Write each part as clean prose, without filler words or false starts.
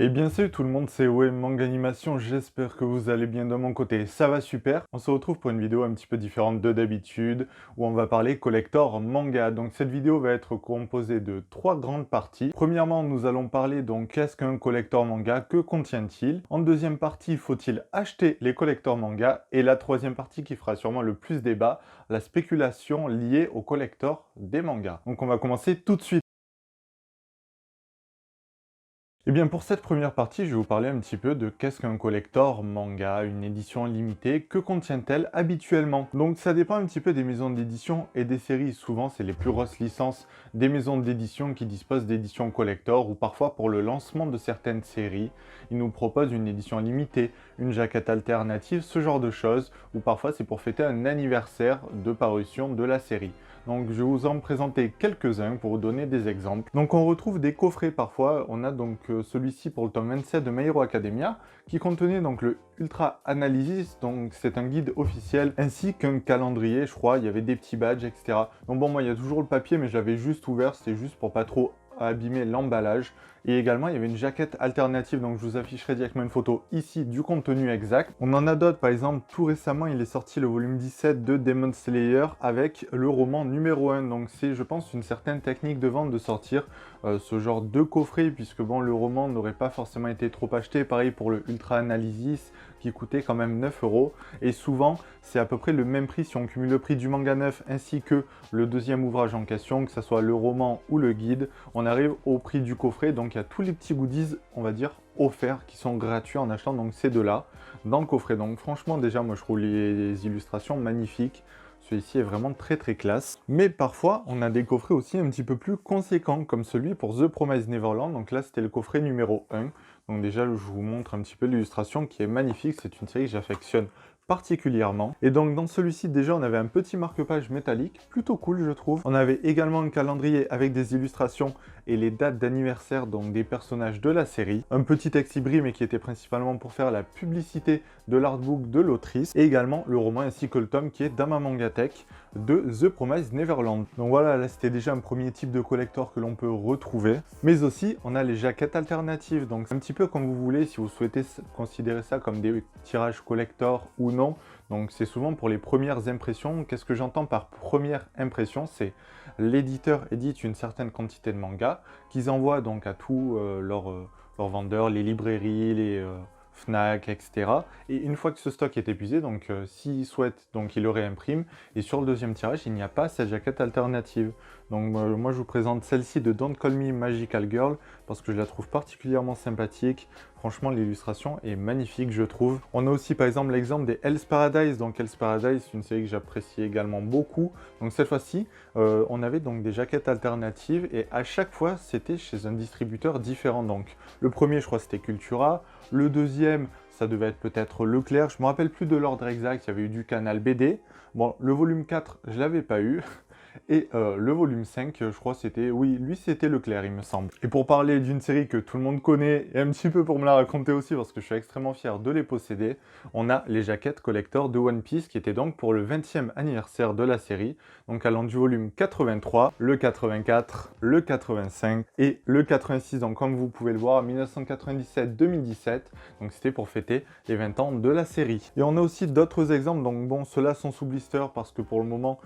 Et bien salut tout le monde, c'est OM Manga Animation, j'espère que vous allez bien de mon côté, ça va super. On se retrouve pour une vidéo un petit peu différente de d'habitude, où on va parler collector manga. Donc cette vidéo va être composée de trois grandes parties. Premièrement, nous allons parler donc qu'est-ce qu'un collector manga, que contient-il? En deuxième partie, faut-il acheter les collectors manga? Et la troisième partie qui fera sûrement le plus débat, la spéculation liée aux collectors des mangas. Donc on va commencer tout de suite. Eh bien pour cette première partie, je vais vous parler un petit peu de qu'est-ce qu'un collector manga, une édition limitée, que contient-elle habituellement? Donc ça dépend un petit peu des maisons d'édition et des séries. Souvent c'est les plus grosses licences des maisons d'édition qui disposent d'éditions collector ou parfois pour le lancement de certaines séries, ils nous proposent une édition limitée, une jaquette alternative, ce genre de choses, ou parfois c'est pour fêter un anniversaire de parution de la série. Donc je vais vous en présenter quelques-uns pour vous donner des exemples. Donc on retrouve des coffrets parfois, on a donc celui-ci pour le tome 27 de My Hero Academia, qui contenait donc le Ultra Analysis, donc c'est un guide officiel, ainsi qu'un calendrier, je crois, il y avait des petits badges, etc. Donc bon, moi il y a toujours le papier, mais je l'avais juste ouvert, c'était juste pour pas trop abîmer l'emballage. Et également, il y avait une jaquette alternative, donc je vous afficherai directement une photo ici du contenu exact. On en a d'autres, par exemple, tout récemment, il est sorti le volume 17 de Demon Slayer avec le roman numéro 1. Donc c'est, je pense, une certaine technique de vente de sortir ce genre de coffret, puisque bon, le roman n'aurait pas forcément été trop acheté. Pareil pour le Ultra Analysis, qui coûtait quand même 9 €. Et souvent, c'est à peu près le même prix si on cumule le prix du manga neuf ainsi que le deuxième ouvrage en question, que ce soit le roman ou le guide. On arrive au prix du coffret, donc il y a tous les petits goodies, on va dire, offerts, qui sont gratuits en achetant donc ces deux-là dans le coffret. Donc franchement, déjà, moi je trouve les illustrations magnifiques. Celui-ci est vraiment très très classe. Mais parfois, on a des coffrets aussi un petit peu plus conséquents, comme celui pour The Promised Neverland. Donc là, c'était le coffret numéro 1. Donc déjà, je vous montre un petit peu l'illustration qui est magnifique. C'est une série que j'affectionne particulièrement. Et donc dans celui-ci, déjà, on avait un petit marque-page métallique, plutôt cool, je trouve. On avait également un calendrier avec des illustrations et les dates d'anniversaire donc des personnages de la série. Un petit texte hybride, mais qui était principalement pour faire la publicité de l'artbook de l'autrice. Et également le roman ainsi que le tome qui est dans ma mangatech de The Promised Neverland. Donc voilà, là c'était déjà un premier type de collector que l'on peut retrouver. Mais aussi, on a les jaquettes alternatives. Donc c'est un petit peu comme vous voulez, si vous souhaitez considérer ça comme des tirages collector ou non. Donc c'est souvent pour les premières impressions. Qu'est-ce que j'entends par première impression? C'est l'éditeur édite une certaine quantité de mangas qu'ils envoient donc à tous leurs vendeurs, les librairies, les Fnac, etc. Et une fois que ce stock est épuisé, donc s'ils souhaitent, donc ils le réimpriment. Et sur le deuxième tirage, il n'y a pas cette jaquette alternative. Donc moi je vous présente celle-ci de Don't Call Me Magical Girl parce que je la trouve particulièrement sympathique. Franchement, l'illustration est magnifique, je trouve. On a aussi par exemple l'exemple des Hell's Paradise. Donc Hell's Paradise, c'est une série que j'apprécie également beaucoup. Donc cette fois-ci, on avait donc des jaquettes alternatives et à chaque fois, c'était chez un distributeur différent. Donc le premier, je crois, c'était Cultura. Le deuxième, ça devait être peut-être Leclerc. Je me rappelle plus de l'ordre exact. Il y avait eu du Canal BD. Bon, le volume 4, je l'avais pas eu. Et le volume 5, je crois c'était... Oui, lui c'était Leclerc, il me semble. Et pour parler d'une série que tout le monde connaît, et un petit peu pour me la raconter aussi, parce que je suis extrêmement fier de les posséder, on a les jaquettes collector de One Piece, qui étaient donc pour le 20e anniversaire de la série, donc allant du volume 83, le 84, le 85 et le 86. Donc comme vous pouvez le voir, 1997-2017, donc c'était pour fêter les 20 ans de la série. Et on a aussi d'autres exemples, donc bon, ceux-là sont sous blister, parce que pour le moment,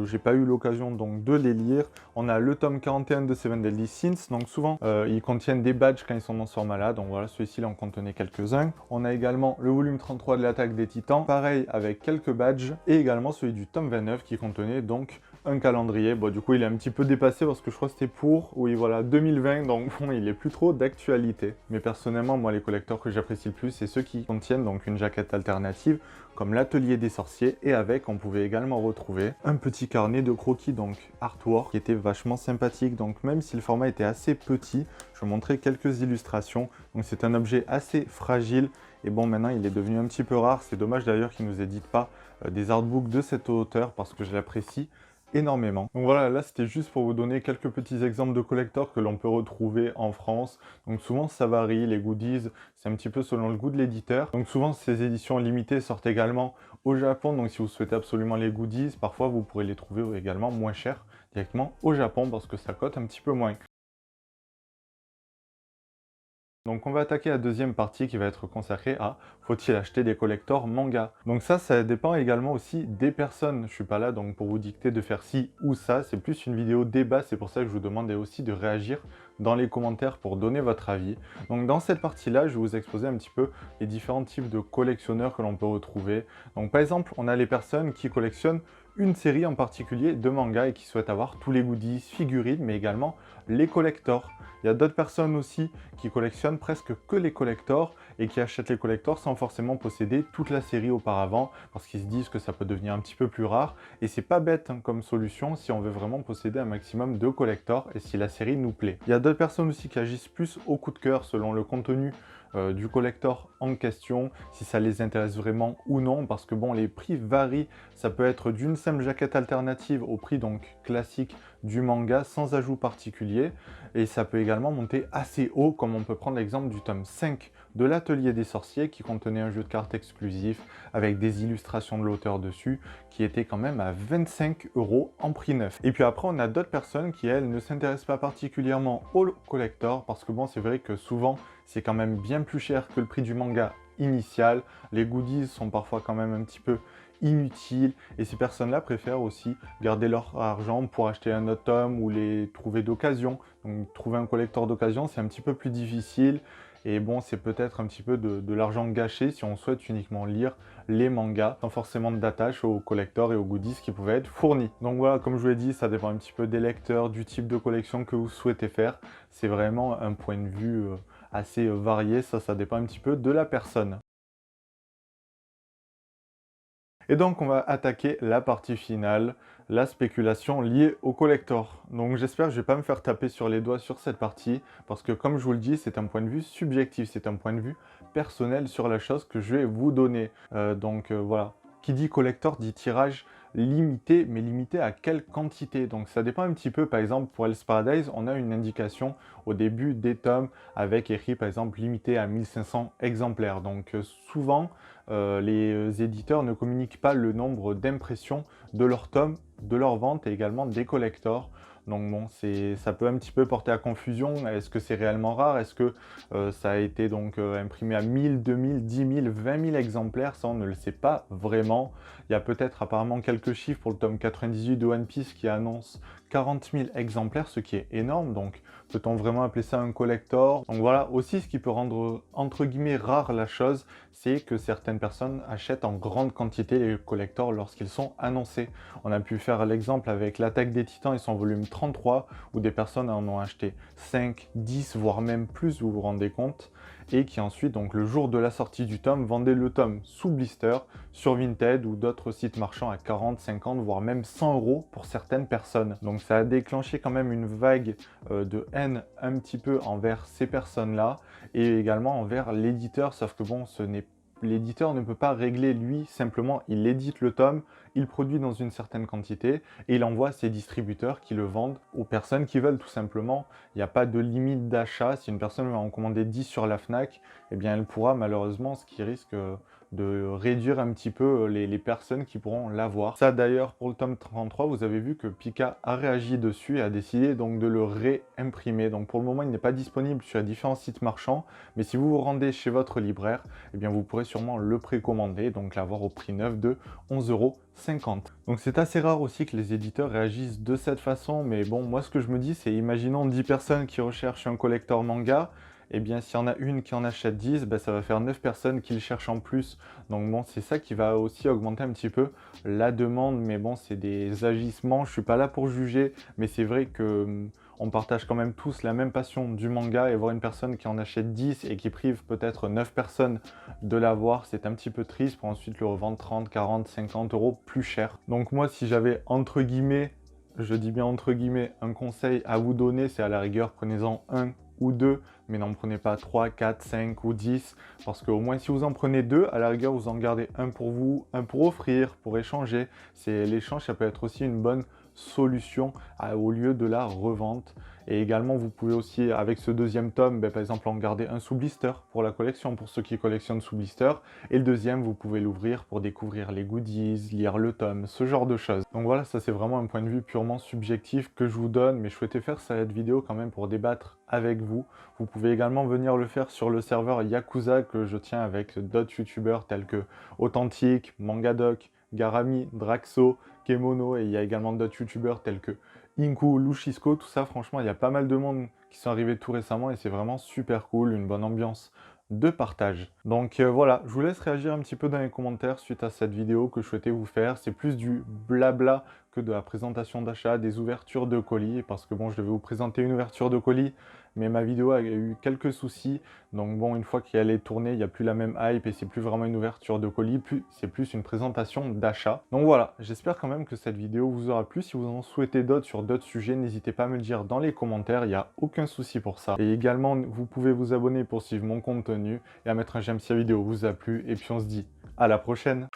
j'ai pas eu l'occasion donc de les lire. On a le tome 41 de Seven Deadly Sins, donc souvent ils contiennent des badges quand ils sont dans Sort Malade, donc voilà, celui-ci là en contenait quelques-uns. On a également le volume 33 de l'Attaque des Titans, pareil avec quelques badges, et également celui du tome 29 qui contenait donc un calendrier. Bon, du coup il est un petit peu dépassé parce que je crois que c'était pour, oui voilà, 2020, donc bon, il est plus trop d'actualité. Mais personnellement, moi les collecteurs que j'apprécie le plus, c'est ceux qui contiennent donc une jaquette alternative, comme l'Atelier des Sorciers, et avec, on pouvait également retrouver un petit carnet de croquis, donc artwork, qui était vachement sympathique. Donc même si le format était assez petit, je vais montrer quelques illustrations. Donc c'est un objet assez fragile, et bon, maintenant il est devenu un petit peu rare. C'est dommage d'ailleurs qu'il ne nous édite pas des artbooks de cette hauteur, parce que je l'apprécie énormément. Donc voilà, là c'était juste pour vous donner quelques petits exemples de collecteurs que l'on peut retrouver en France. Donc souvent ça varie, les goodies, c'est un petit peu selon le goût de l'éditeur. Donc souvent ces éditions limitées sortent également au Japon, donc si vous souhaitez absolument les goodies, parfois vous pourrez les trouver également moins chers directement au Japon parce que ça cote un petit peu moins. Donc on va attaquer la deuxième partie qui va être consacrée à faut-il acheter des collectors manga. Donc ça dépend également aussi des personnes. Je suis pas là donc pour vous dicter de faire ci ou ça, c'est plus une vidéo débat, c'est pour ça que je vous demande aussi de réagir dans les commentaires pour donner votre avis. Donc dans cette partie-là, je vais vous exposer un petit peu les différents types de collectionneurs que l'on peut retrouver. Donc par exemple, on a les personnes qui collectionnent une série en particulier de manga et qui souhaitent avoir tous les goodies, figurines, mais également les collectors. Il y a d'autres personnes aussi qui collectionnent presque que les collectors et qui achètent les collectors sans forcément posséder toute la série auparavant parce qu'ils se disent que ça peut devenir un petit peu plus rare et c'est pas bête hein, comme solution si on veut vraiment posséder un maximum de collectors et si la série nous plaît. Il y a d'autres personnes aussi qui agissent plus au coup de cœur selon le contenu du collector en question, si ça les intéresse vraiment ou non, parce que bon, les prix varient, ça peut être d'une simple jaquette alternative au prix donc classique du manga sans ajout particulier, et ça peut également monter assez haut, comme on peut prendre l'exemple du tome 5 de l'Atelier des Sorciers, qui contenait un jeu de cartes exclusif avec des illustrations de l'auteur dessus, qui était quand même à 25 € en prix neuf. Et puis après, on a d'autres personnes qui, elles, ne s'intéressent pas particulièrement au collector, parce que bon, c'est vrai que souvent, c'est quand même bien plus cher que le prix du manga initial. Les goodies sont parfois quand même un petit peu inutiles et ces personnes-là préfèrent aussi garder leur argent pour acheter un autre tome ou les trouver d'occasion. Donc trouver un collector d'occasion, c'est un petit peu plus difficile et bon, c'est peut-être un petit peu de l'argent gâché si on souhaite uniquement lire les mangas sans forcément d'attache aux collectors et aux goodies qui pouvaient être fournis. Donc voilà, comme je vous l'ai dit, ça dépend un petit peu des lecteurs, du type de collection que vous souhaitez faire. C'est vraiment un point de vue assez varié, ça dépend un petit peu de la personne. Et donc on va attaquer la partie finale, la spéculation liée au collector. Donc j'espère que je ne vais pas me faire taper sur les doigts sur cette partie, parce que comme je vous le dis, c'est un point de vue subjectif, c'est un point de vue personnel sur la chose que je vais vous donner. Voilà, qui dit collector dit tirage limité, mais limité à quelle quantité? Donc ça dépend un petit peu, par exemple pour Hell's Paradise, on a une indication au début des tomes avec écrit par exemple limité à 1500 exemplaires. Donc souvent, les éditeurs ne communiquent pas le nombre d'impressions de leurs tomes, de leurs ventes et également des collectors. Donc bon, ça peut un petit peu porter à confusion. Est-ce que c'est réellement rare? Est-ce que ça a été donc imprimé à 1000, 2000, 10 000, 20 000 exemplaires? Ça, on ne le sait pas vraiment. Il y a peut-être apparemment quelques chiffres pour le tome 98 de One Piece qui annonce 40 000 exemplaires, ce qui est énorme. Donc, peut-on vraiment appeler ça un collector? Donc voilà, aussi ce qui peut rendre entre guillemets rare la chose, c'est que certaines personnes achètent en grande quantité les collectors lorsqu'ils sont annoncés. On a pu faire l'exemple avec l'Attaque des Titans et son volume 33, où des personnes en ont acheté 5, 10, voire même plus, vous vous rendez compte, et qui ensuite, donc le jour de la sortie du tome, vendaient le tome sous blister sur Vinted ou d'autres sites marchands à 40, 50, voire même 100 € pour certaines personnes. Donc ça a déclenché quand même une vague de haine un petit peu envers ces personnes-là et également envers l'éditeur, sauf que bon, l'éditeur ne peut pas régler lui, simplement il édite le tome, il produit dans une certaine quantité et il envoie à ses distributeurs qui le vendent aux personnes qui veulent tout simplement. Il n'y a pas de limite d'achat. Si une personne va en commander 10 sur la Fnac, eh bien elle pourra malheureusement, ce qui risque de réduire un petit peu les personnes qui pourront l'avoir. Ça d'ailleurs, pour le tome 33, vous avez vu que Pika a réagi dessus et a décidé donc de le réimprimer. Donc pour le moment, il n'est pas disponible sur différents sites marchands, mais si vous vous rendez chez votre libraire, eh bien vous pourrez sûrement le précommander, donc l'avoir au prix neuf de 11,50 €. Donc c'est assez rare aussi que les éditeurs réagissent de cette façon, mais bon, moi ce que je me dis, c'est imaginons 10 personnes qui recherchent un collector manga, eh bien, s'il y en a une qui en achète 10, ben, ça va faire 9 personnes qui le cherchent en plus. Donc bon, c'est ça qui va aussi augmenter un petit peu la demande. Mais bon, c'est des agissements. Je suis pas là pour juger, mais c'est vrai que on partage quand même tous la même passion du manga et voir une personne qui en achète 10 et qui prive peut-être 9 personnes de l'avoir, c'est un petit peu triste pour ensuite le revendre 30, 40, 50 € plus cher. Donc moi, si j'avais entre guillemets, je dis bien entre guillemets, un conseil à vous donner, c'est à la rigueur, prenez-en un ou deux, mais n'en prenez pas 3, 4, 5 ou 10, parce qu'au moins si vous en prenez deux, à la rigueur vous en gardez un pour vous, un pour offrir, pour échanger. L'échange, ça peut être aussi une bonne solution au lieu de la revente. Et également, vous pouvez aussi, avec ce deuxième tome, par exemple, en garder un sous blister pour la collection, pour ceux qui collectionnent sous blister. Et le deuxième, vous pouvez l'ouvrir pour découvrir les goodies, lire le tome, ce genre de choses. Donc voilà, ça c'est vraiment un point de vue purement subjectif que je vous donne, mais je souhaitais faire cette vidéo quand même pour débattre avec vous. Vous pouvez pouvez également venir le faire sur le serveur Yakuza que je tiens avec d'autres youtubeurs tels que Authentique, Mangadoc, Garami, Draxo, Kemono, et il y a également d'autres youtubeurs tels que Inku, Lushisco, tout ça, franchement, il y a pas mal de monde qui sont arrivés tout récemment et c'est vraiment super cool, une bonne ambiance de partage. Donc voilà, je vous laisse réagir un petit peu dans les commentaires suite à cette vidéo que je souhaitais vous faire. C'est plus du blabla que de la présentation d'achat, des ouvertures de colis, parce que bon, je devais vous présenter une ouverture de colis, mais ma vidéo a eu quelques soucis. Donc bon, une fois qu'elle est tournée, il n'y a plus la même hype et c'est plus vraiment une ouverture de colis, c'est plus une présentation d'achat. Donc voilà, j'espère quand même que cette vidéo vous aura plu. Si vous en souhaitez d'autres sur d'autres sujets, n'hésitez pas à me le dire dans les commentaires, il n'y a aucun souci pour ça. Et également, vous pouvez vous abonner pour suivre mon contenu et à mettre un j'aime si la vidéo vous a plu. Et puis on se dit à la prochaine.